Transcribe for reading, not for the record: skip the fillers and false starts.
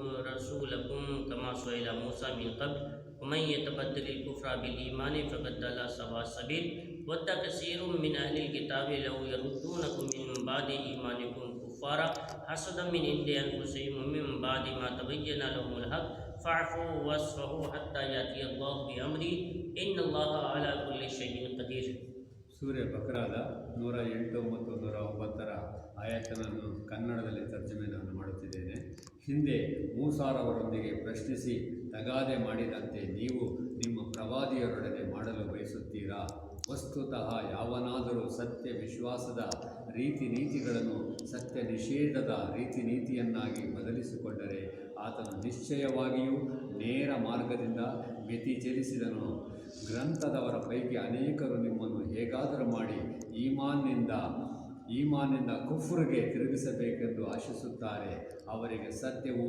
رسولكم كما سئل موسى من قبل ومن يتبدل الكفر بالإيمان فقد ضل سواء السبيل ود كثير من أهل الكتاب لو يردونكم من بعد إيمانكم كفارا حسدا من عند أنفسهم من بعد ما تبين لهم الحق فاعفوا واصفحوا حتى يأتي الله بأمره إن الله على كل شيء قدير. ಸೂರ್ಯ ಬಕ್ರಾದ 108 ಮತ್ತು 109 ಆಯತನನ್ನು ಕನ್ನಡದಲ್ಲಿ ತರ್ಜಮೆ ನಾನು ಮಾಡುತ್ತಿದ್ದೇನೆ. ಹಿಂದೆ ಮೂಸಾರವರೊಂದಿಗೆ ಪ್ರಶ್ನಿಸಿ ತಗಾದೆ ಮಾಡಿದಂತೆ ನೀವು ನಿಮ್ಮ ಪ್ರವಾದಿಯರೊಡನೆ ಮಾಡಲು ಬಯಸುತ್ತೀರಾ? ವಸ್ತುತಃ ಯಾವನಾದರೂ ಸತ್ಯ ವಿಶ್ವಾಸದ ರೀತಿ ನೀತಿಗಳನ್ನು ಸತ್ಯ ನಿಷೇಧದ ರೀತಿ ನೀತಿಯನ್ನಾಗಿ ಬದಲಿಸಿಕೊಂಡರೆ ಆತನು ನಿಶ್ಚಯವಾಗಿಯೂ ನೇರ ಮಾರ್ಗದಿಂದ ವ್ಯತಿಚಲಿಸಿದನು. ಗ್ರಂಥದವರ ಪೈಕಿ ಅನೇಕರು ನಿಮ್ಮನ್ನು ಹೇಗಾದರೂ ಮಾಡಿ ಈಮಾನ್ನಿಂದ ಕುಫ್ರಿಗೆ ತಿರುಗಿಸಬೇಕೆಂದು ಆಶಿಸುತ್ತಾರೆ. ಅವರಿಗೆ ಸತ್ಯವು